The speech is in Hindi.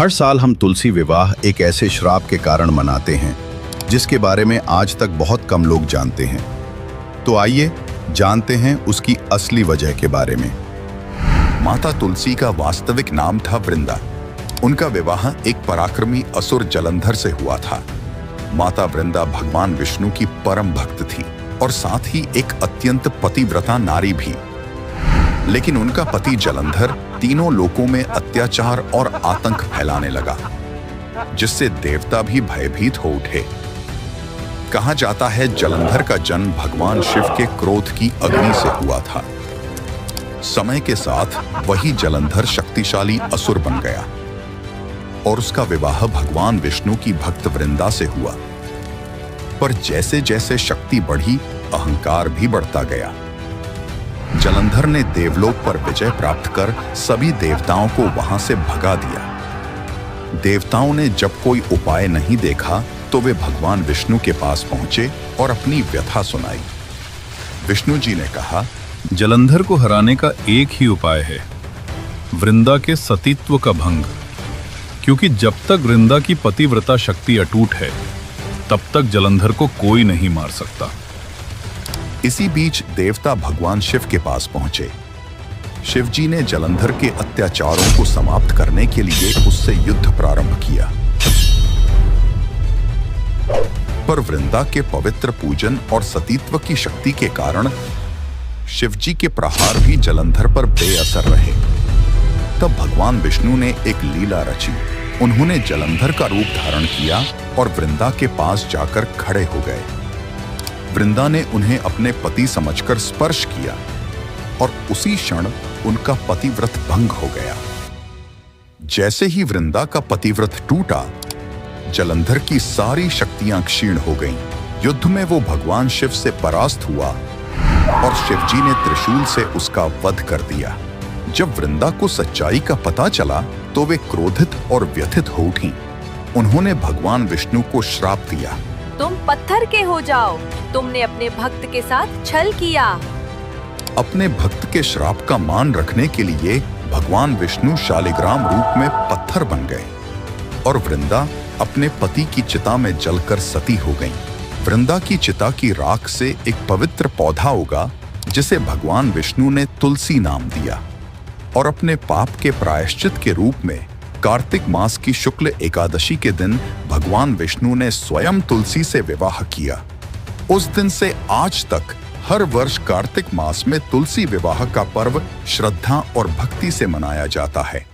हर साल हम तुलसी विवाह एक ऐसे श्राप के कारण मनाते हैं जिसके बारे में आज तक बहुत कम लोग जानते हैं। तो आइए जानते हैं उसकी असली वजह के बारे में। माता तुलसी का वास्तविक नाम था वृंदा। उनका विवाह एक पराक्रमी असुर जलंधर से हुआ था। माता वृंदा भगवान विष्णु की परम भक्त थी और साथ ही एक अत्यंत पतिव्रता नारी भी। लेकिन उनका पति जलंधर तीनों लोकों में अत्याचार और आतंक फैलाने लगा, जिससे देवता भी भयभीत हो उठे। कहा जाता है जलंधर का जन्म भगवान शिव के क्रोध की अग्नि से हुआ था। समय के साथ वही जलंधर शक्तिशाली असुर बन गया और उसका विवाह भगवान विष्णु की भक्त वृंदा से हुआ। पर जैसे जैसे शक्ति बढ़ी, अहंकार भी बढ़ता गया। जलंधर ने देवलोक पर विजय प्राप्त कर सभी देवताओं को वहां से भगा दिया। देवताओं ने जब कोई उपाय नहीं देखा तो वे भगवान विष्णु के पास पहुंचे और अपनी व्यथा सुनाई। विष्णु जी ने कहा, जलंधर को हराने का एक ही उपाय है, वृंदा के सतीत्व का भंग। क्योंकि जब तक वृंदा की पतिव्रता शक्ति अटूट है, तब तक जलंधर को कोई नहीं मार सकता। इसी बीच देवता भगवान शिव के पास पहुंचे। शिव जी ने जलंधर के अत्याचारों को समाप्त करने के लिए उससे युद्ध प्रारंभ किया। पर वृंदा के पवित्र पूजन और सतीत्व की शक्ति के कारण शिव जी के प्रहार भी जलंधर पर बेअसर रहे। तब भगवान विष्णु ने एक लीला रची। उन्होंने जलंधर का रूप धारण किया और वृंदा के पास जाकर खड़े हो गए। वृंदा ने उन्हें अपने पति समझकर स्पर्श किया और उसी क्षण उनका पतिव्रत भंग हो गया। जैसे ही वृंदा का पतिव्रत टूटा, जलंधर की सारी शक्तियां क्षीण हो गईं। युद्ध में वो भगवान शिव से परास्त हुआ और शिवजी ने त्रिशूल से उसका वध कर दिया। जब वृंदा को सच्चाई का पता चला तो वे क्रोधित और व्यथित हो उठी। उन्होंने भगवान विष्णु को श्राप दिया, तुम पत्थर के हो जाओ, तुमने अपने भक्त के साथ छल किया। अपने भक्त के श्राप का मान रखने के लिए भगवान विष्णु शालिग्राम रूप में पत्थर बन गए और वृंदा अपने पति की चिता में जलकर सती हो गईं। वृंदा की चिता की राख से एक पवित्र पौधा उगा, जिसे भगवान विष्णु ने तुलसी नाम दिया और अपने पाप के प्रायश्चित के रूप में कार्तिक मास की शुक्ल एकादशी के दिन भगवान विष्णु ने स्वयं तुलसी से विवाह किया। उस दिन से आज तक हर वर्ष कार्तिक मास में तुलसी विवाह का पर्व श्रद्धा और भक्ति से मनाया जाता है।